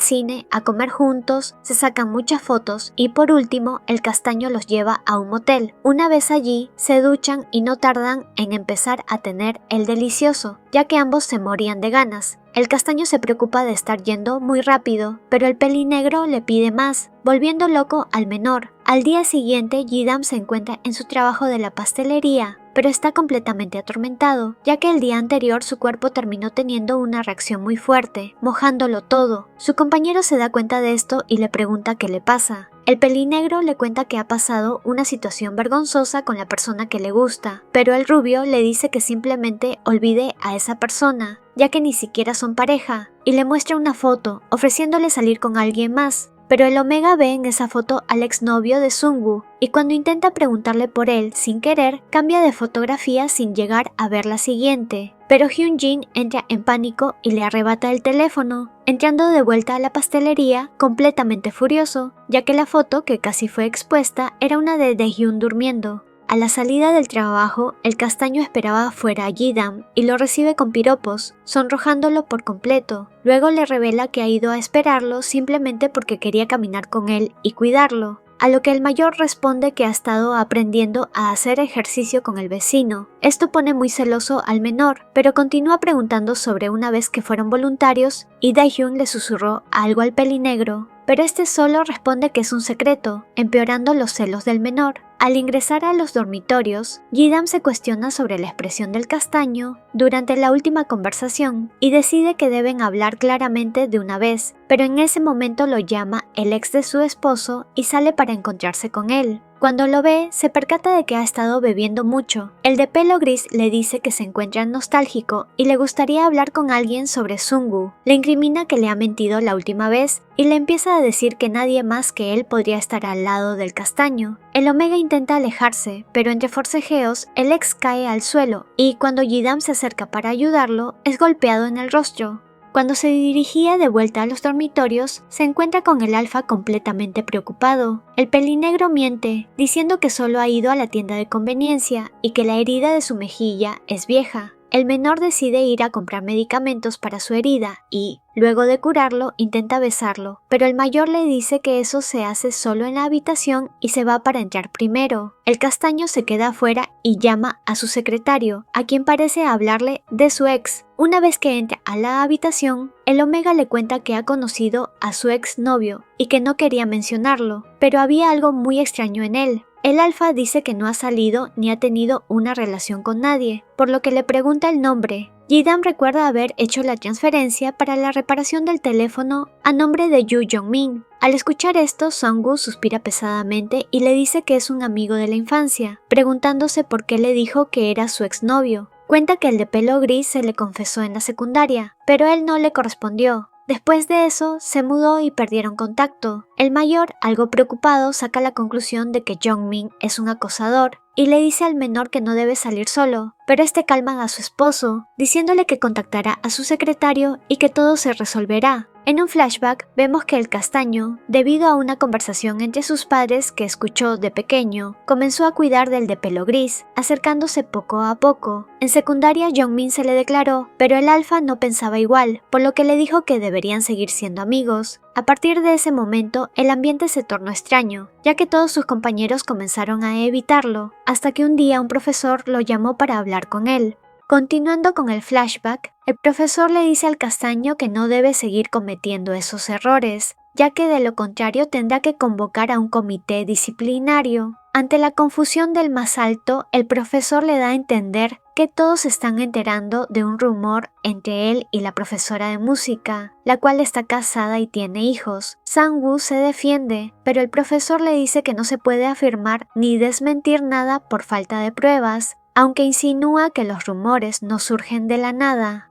A: cine, a comer juntos, se sacan muchas fotos y por último, el castaño los lleva a un motel. Una vez allí, se duchan y no tardan en empezar a tener el delicioso, ya que ambos se morían de ganas. El castaño se preocupa de estar yendo muy rápido, pero el pelinegro le pide más, volviendo loco al menor. Al día siguiente, Ji-dam se encuentra en su trabajo de la pastelería, pero está completamente atormentado, ya que el día anterior su cuerpo terminó teniendo una reacción muy fuerte, mojándolo todo. Su compañero se da cuenta de esto y le pregunta qué le pasa. El pelinegro le cuenta que ha pasado una situación vergonzosa con la persona que le gusta, pero el rubio le dice que simplemente olvide a esa persona, ya que ni siquiera son pareja, y le muestra una foto, ofreciéndole salir con alguien más. Pero el Omega ve en esa foto al exnovio de Sung-woo, y cuando intenta preguntarle por él sin querer, cambia de fotografía sin llegar a ver la siguiente. Pero Hyun-jin entra en pánico y le arrebata el teléfono, entrando de vuelta a la pastelería completamente furioso, ya que la foto que casi fue expuesta era una de Daehyun durmiendo. A la salida del trabajo, el castaño esperaba afuera a Ji-dam y lo recibe con piropos, sonrojándolo por completo. Luego le revela que ha ido a esperarlo simplemente porque quería caminar con él y cuidarlo, a lo que el mayor responde que ha estado aprendiendo a hacer ejercicio con el vecino. Esto pone muy celoso al menor, pero continúa preguntando sobre una vez que fueron voluntarios y Daehyun le susurró algo al pelinegro, pero este solo responde que es un secreto, empeorando los celos del menor. Al ingresar a los dormitorios, Ji-dam se cuestiona sobre la expresión del castaño durante la última conversación y decide que deben hablar claramente de una vez, pero en ese momento lo llama el ex de su esposo y sale para encontrarse con él. Cuando lo ve, se percata de que ha estado bebiendo mucho. El de pelo gris le dice que se encuentra nostálgico y le gustaría hablar con alguien sobre Sung-woo. Le incrimina que le ha mentido la última vez y le empieza a decir que nadie más que él podría estar al lado del castaño. El Omega intenta alejarse, pero entre forcejeos, el ex cae al suelo y cuando Ji-dam se acerca para ayudarlo, es golpeado en el rostro. Cuando se dirigía de vuelta a los dormitorios, se encuentra con el alfa completamente preocupado. El pelinegro miente, diciendo que solo ha ido a la tienda de conveniencia y que la herida de su mejilla es vieja. El menor decide ir a comprar medicamentos para su herida y, luego de curarlo, intenta besarlo, pero el mayor le dice que eso se hace solo en la habitación y se va para entrar primero. El castaño se queda afuera y llama a su secretario, a quien parece hablarle de su ex. Una vez que entra a la habitación, el Omega le cuenta que ha conocido a su ex novio y que no quería mencionarlo, pero había algo muy extraño en él. El alfa dice que no ha salido ni ha tenido una relación con nadie, por lo que le pregunta el nombre. Ji-dam recuerda haber hecho la transferencia para la reparación del teléfono a nombre de Yoo Jong-min, Al escuchar esto, Sang-woo suspira pesadamente y le dice que es un amigo de la infancia, preguntándose por qué le dijo que era su exnovio. Cuenta que el de pelo gris se le confesó en la secundaria, pero él no le correspondió. Después de eso, se mudó y perdieron contacto. El mayor, algo preocupado, saca la conclusión de que Jong-min es un acosador y le dice al menor que no debe salir solo, pero este calma a su esposo, diciéndole que contactará a su secretario y que todo se resolverá. En un flashback vemos que el castaño, debido a una conversación entre sus padres que escuchó de pequeño, comenzó a cuidar del de pelo gris, acercándose poco a poco. En secundaria Jong-min se le declaró, pero el alfa no pensaba igual, por lo que le dijo que deberían seguir siendo amigos. A partir de ese momento, el ambiente se tornó extraño, ya que todos sus compañeros comenzaron a evitarlo, hasta que un día un profesor lo llamó para hablar con él. Continuando con el flashback, el profesor le dice al castaño que no debe seguir cometiendo esos errores, ya que de lo contrario tendrá que convocar a un comité disciplinario. Ante la confusión del más alto, el profesor le da a entender que todos se están enterando de un rumor entre él y la profesora de música, la cual está casada y tiene hijos. Sang-woo se defiende, pero el profesor le dice que no se puede afirmar ni desmentir nada por falta de pruebas, aunque insinúa que los rumores no surgen de la nada.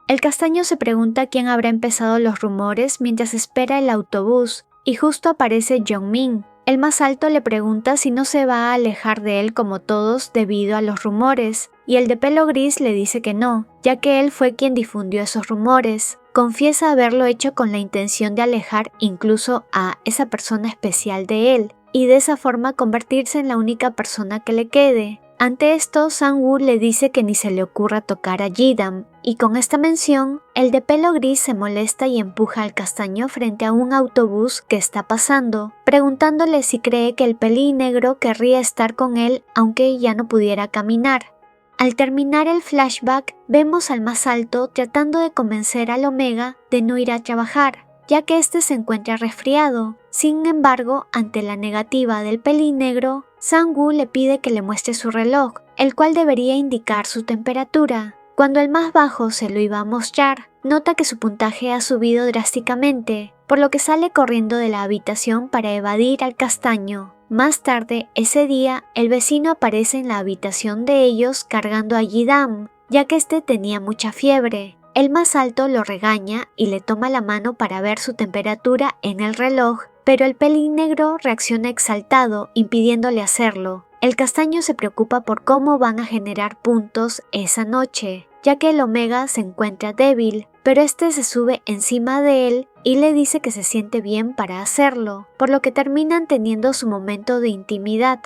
A: El castaño se pregunta quién habrá empezado los rumores mientras espera el autobús, y justo aparece Jong-min. El más alto le pregunta si no se va a alejar de él como todos debido a los rumores, y el de pelo gris le dice que no, ya que él fue quien difundió esos rumores. Confiesa haberlo hecho con la intención de alejar incluso a esa persona especial de él, y de esa forma convertirse en la única persona que le quede. Ante esto, Sang-woo le dice que ni se le ocurra tocar a Ji-dam, y con esta mención, el de pelo gris se molesta y empuja al castaño frente a un autobús que está pasando, preguntándole si cree que el pelirrojo querría estar con él aunque ya no pudiera caminar. Al terminar el flashback, vemos al más alto tratando de convencer al Omega de no ir a trabajar, ya que este se encuentra resfriado. Sin embargo, ante la negativa del pelirrojo, Sang-woo le pide que le muestre su reloj, el cual debería indicar su temperatura. Cuando el más bajo se lo iba a mostrar, nota que su puntaje ha subido drásticamente, por lo que sale corriendo de la habitación para evadir al castaño. Más tarde, ese día, el vecino aparece en la habitación de ellos cargando a Ji-dam, ya que este tenía mucha fiebre. El más alto lo regaña y le toma la mano para ver su temperatura en el reloj, pero el pelirrojo reacciona exaltado, impidiéndole hacerlo. El castaño se preocupa por cómo van a generar puntos esa noche, ya que el Omega se encuentra débil, pero este se sube encima de él y le dice que se siente bien para hacerlo, por lo que terminan teniendo su momento de intimidad.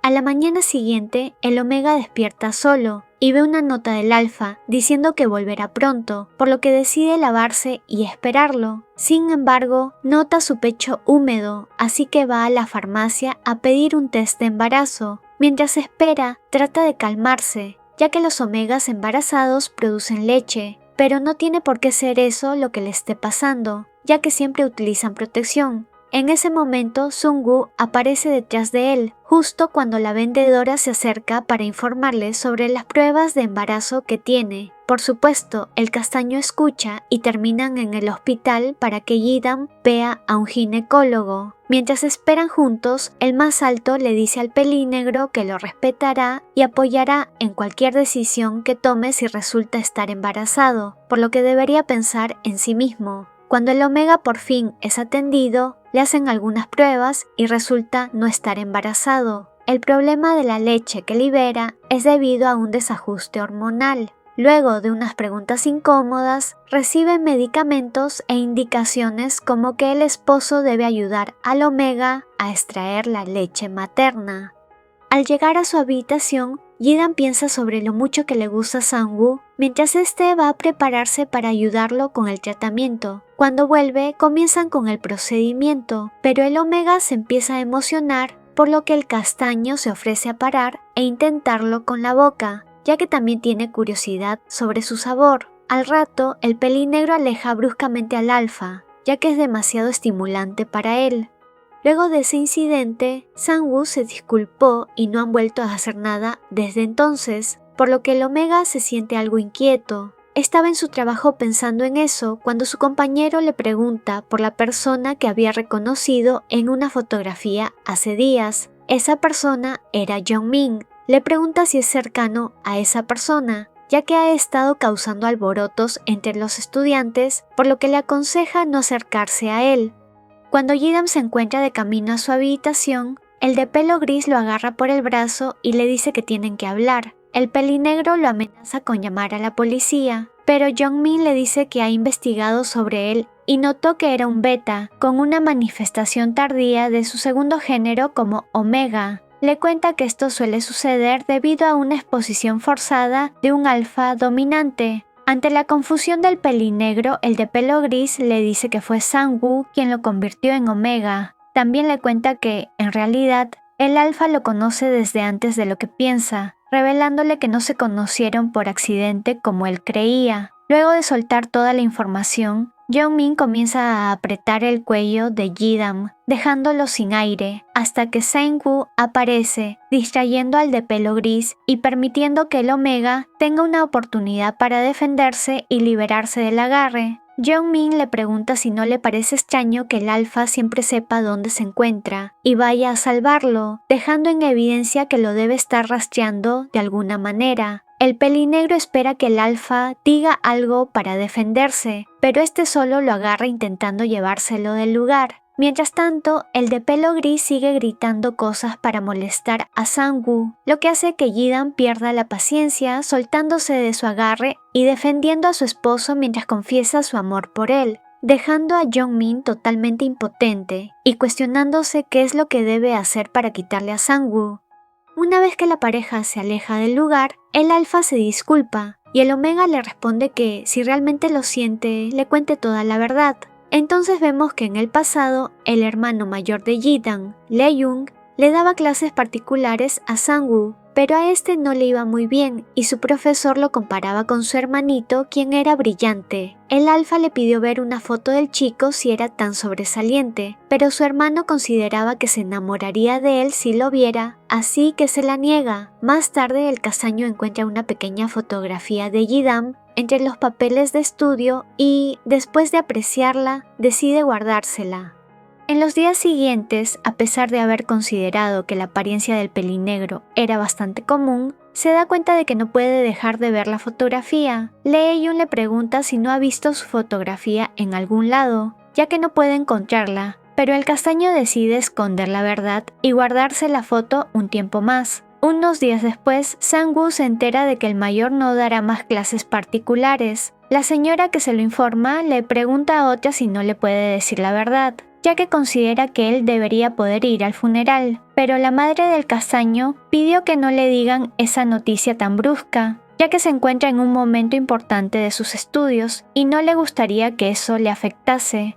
A: A la mañana siguiente, el Omega despierta solo y ve una nota del Alfa diciendo que volverá pronto, por lo que decide lavarse y esperarlo. Sin embargo, nota su pecho húmedo, así que va a la farmacia a pedir un test de embarazo. Mientras espera, trata de calmarse, ya que los omegas embarazados producen leche, pero no tiene por qué ser eso lo que le esté pasando, ya que siempre utilizan protección. En ese momento, Sang-woo aparece detrás de él, justo cuando la vendedora se acerca para informarle sobre las pruebas de embarazo que tiene. Por supuesto, el castaño escucha y terminan en el hospital para que Ji-dam vea a un ginecólogo. Mientras esperan juntos, el más alto le dice al pelirrojo que lo respetará y apoyará en cualquier decisión que tome si resulta estar embarazado, por lo que debería pensar en sí mismo. Cuando el Omega por fin es atendido, le hacen algunas pruebas y resulta no estar embarazado. El problema de la leche que libera es debido a un desajuste hormonal. Luego de unas preguntas incómodas, recibe medicamentos e indicaciones como que el esposo debe ayudar al Omega a extraer la leche materna. Al llegar a su habitación, Ji-dam piensa sobre lo mucho que le gusta a Sang-woo, mientras este va a prepararse para ayudarlo con el tratamiento. Cuando vuelve, comienzan con el procedimiento, pero el Omega se empieza a emocionar, por lo que el castaño se ofrece a parar e intentarlo con la boca, ya que también tiene curiosidad sobre su sabor. Al rato, el pelirrojo aleja bruscamente al Alfa, ya que es demasiado estimulante para él. Luego de ese incidente, Sang-woo se disculpó y no han vuelto a hacer nada desde entonces, por lo que el Omega se siente algo inquieto. Estaba en su trabajo pensando en eso cuando su compañero le pregunta por la persona que había reconocido en una fotografía hace días. Esa persona era Jong-min. Le pregunta si es cercano a esa persona, ya que ha estado causando alborotos entre los estudiantes, por lo que le aconseja no acercarse a él. Cuando Ji-dam se encuentra de camino a su habitación, el de pelo gris lo agarra por el brazo y le dice que tienen que hablar. El pelinegro lo amenaza con llamar a la policía, pero Jong-min le dice que ha investigado sobre él y notó que era un beta, con una manifestación tardía de su segundo género como omega. Le cuenta que esto suele suceder debido a una exposición forzada de un alfa dominante. Ante la confusión del pelinegro, el de pelo gris le dice que fue Sang-woo quien lo convirtió en omega. También le cuenta que, en realidad, el alfa lo conoce desde antes de lo que piensa, revelándole que no se conocieron por accidente como él creía. Luego de soltar toda la información, Jong-min comienza a apretar el cuello de Ji-dam, dejándolo sin aire, hasta que Sang-woo aparece, distrayendo al de pelo gris y permitiendo que el omega tenga una oportunidad para defenderse y liberarse del agarre. Jong-min le pregunta si no le parece extraño que el alfa siempre sepa dónde se encuentra y vaya a salvarlo, dejando en evidencia que lo debe estar rastreando de alguna manera. El pelinegro espera que el alfa diga algo para defenderse, pero este solo lo agarra intentando llevárselo del lugar. Mientras tanto, el de pelo gris sigue gritando cosas para molestar a Sang-woo, lo que hace que Ji-dam pierda la paciencia, soltándose de su agarre y defendiendo a su esposo mientras confiesa su amor por él, dejando a Jong-min totalmente impotente y cuestionándose qué es lo que debe hacer para quitarle a Sang-woo. Una vez que la pareja se aleja del lugar, el alfa se disculpa y el omega le responde que si realmente lo siente, le cuente toda la verdad. Entonces vemos que en el pasado, el hermano mayor de Ji-dam, Le-jung, le daba clases particulares a Sang-woo, pero a este no le iba muy bien y su profesor lo comparaba con su hermanito, quien era brillante. El alfa le pidió ver una foto del chico si era tan sobresaliente, pero su hermano consideraba que se enamoraría de él si lo viera, así que se la niega. Más tarde el castaño encuentra una pequeña fotografía de Ji-dam entre los papeles de estudio y, después de apreciarla, decide guardársela. En los días siguientes, a pesar de haber considerado que la apariencia del pelinegro era bastante común, se da cuenta de que no puede dejar de ver la fotografía. Lee-jung le pregunta si no ha visto su fotografía en algún lado, ya que no puede encontrarla, pero el castaño decide esconder la verdad y guardarse la foto un tiempo más. Unos días después, Sang-woo se entera de que el mayor no dará más clases particulares. La señora que se lo informa le pregunta a otra si no le puede decir la verdad, ya que considera que él debería poder ir al funeral, pero la madre del castaño pidió que no le digan esa noticia tan brusca, ya que se encuentra en un momento importante de sus estudios y no le gustaría que eso le afectase.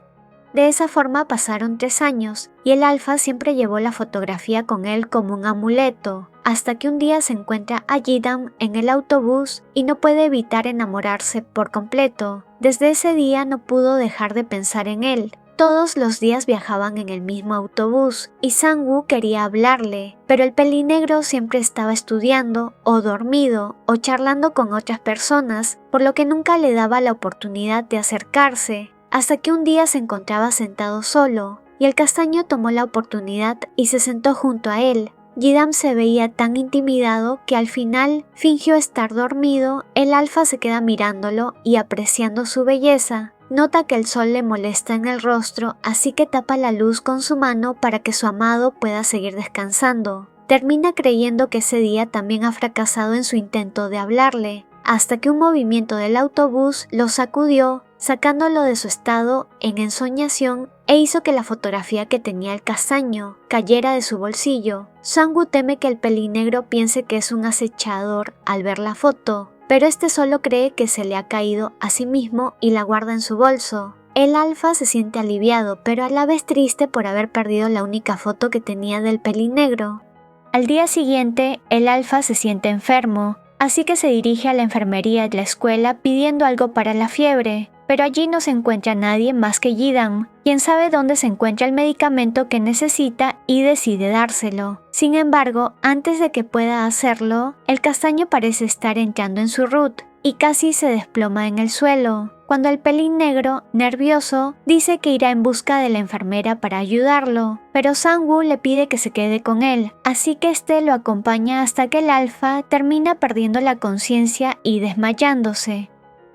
A: De esa forma pasaron 3 años y el alfa siempre llevó la fotografía con él como un amuleto, hasta que un día se encuentra a Ji-dam en el autobús y no puede evitar enamorarse por completo. Desde ese día no pudo dejar de pensar en él. Todos los días viajaban en el mismo autobús y Sang-woo quería hablarle, pero el pelinegro siempre estaba estudiando o dormido o charlando con otras personas, por lo que nunca le daba la oportunidad de acercarse, hasta que un día se encontraba sentado solo y el castaño tomó la oportunidad y se sentó junto a él. Ji-dam se veía tan intimidado que al final fingió estar dormido. El alfa se queda mirándolo y apreciando su belleza. Nota que el sol le molesta en el rostro, así que tapa la luz con su mano para que su amado pueda seguir descansando. Termina creyendo que ese día también ha fracasado en su intento de hablarle, hasta que un movimiento del autobús lo sacudió, sacándolo de su estado en ensoñación e hizo que la fotografía que tenía el castaño cayera de su bolsillo. Sang-woo teme que el pelinegro piense que es un acechador al ver la foto, pero este solo cree que se le ha caído a sí mismo y la guarda en su bolso. El alfa se siente aliviado, pero a la vez triste por haber perdido la única foto que tenía del pelinegro. Al día siguiente, el alfa se siente enfermo, así que se dirige a la enfermería de la escuela pidiendo algo para la fiebre, pero allí no se encuentra nadie más que Ji-dam, quien sabe dónde se encuentra el medicamento que necesita y decide dárselo. Sin embargo, antes de que pueda hacerlo, el castaño parece estar entrando en su route y casi se desploma en el suelo, cuando el pelín negro, nervioso, dice que irá en busca de la enfermera para ayudarlo, pero Sang-woo le pide que se quede con él, así que este lo acompaña hasta que el alfa termina perdiendo la conciencia y desmayándose.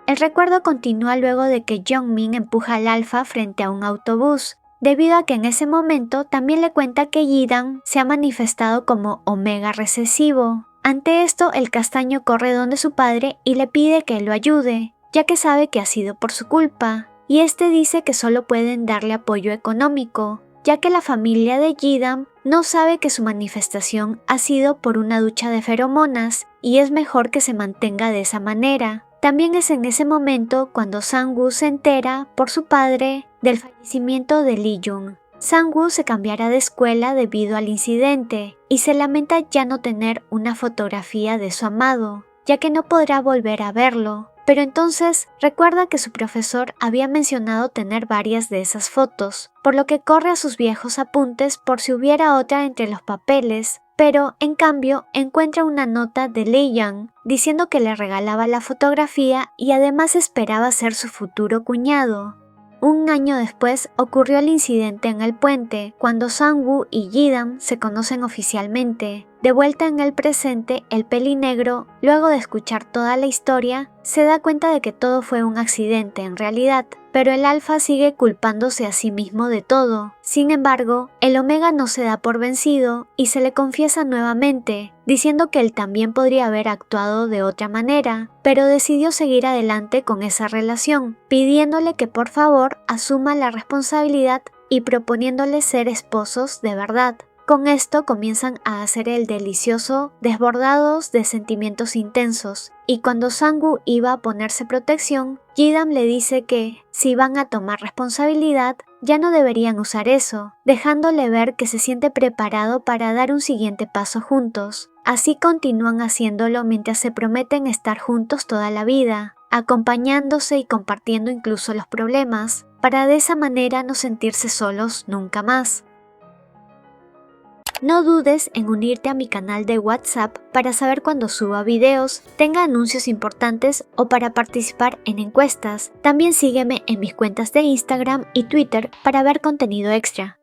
A: El recuerdo continúa luego de que Jong-min empuja al alfa frente a un autobús, debido a que en ese momento también le cuenta que Yi-dam se ha manifestado como omega recesivo. Ante esto, el castaño corre donde su padre y le pide que lo ayude, ya que sabe que ha sido por su culpa, y este dice que solo pueden darle apoyo económico, ya que la familia de Yi-dam no sabe que su manifestación ha sido por una ducha de feromonas y es mejor que se mantenga de esa manera. También es en ese momento cuando Sang-woo se entera, por su padre, del fallecimiento de Lee-jung. Sang-woo se cambiará de escuela debido al incidente y se lamenta ya no tener una fotografía de su amado, ya que no podrá volver a verlo. Pero entonces recuerda que su profesor había mencionado tener varias de esas fotos, por lo que corre a sus viejos apuntes por si hubiera otra entre los papeles, pero en cambio encuentra una nota de Lee-jung diciendo que le regalaba la fotografía y además esperaba ser su futuro cuñado. Un año después ocurrió el incidente en el puente, cuando Sang-woo y Yi-dam se conocen oficialmente. De vuelta en el presente, el pelinegro, luego de escuchar toda la historia, se da cuenta de que todo fue un accidente en realidad, pero el alfa sigue culpándose a sí mismo de todo. Sin embargo, el omega no se da por vencido y se le confiesa nuevamente, diciendo que él también podría haber actuado de otra manera, pero decidió seguir adelante con esa relación, pidiéndole que por favor asuma la responsabilidad y proponiéndole ser esposos de verdad. Con esto comienzan a hacer el delicioso, desbordados de sentimientos intensos, y cuando Sang-woo iba a ponerse protección, Yi-dam le dice que, si van a tomar responsabilidad, ya no deberían usar eso, dejándole ver que se siente preparado para dar un siguiente paso juntos. Así continúan haciéndolo mientras se prometen estar juntos toda la vida, acompañándose y compartiendo incluso los problemas, para de esa manera no sentirse solos nunca más. No dudes en unirte a mi canal de WhatsApp para saber cuando suba videos, tenga anuncios importantes o para participar en encuestas. También sígueme en mis cuentas de Instagram y Twitter para ver contenido extra.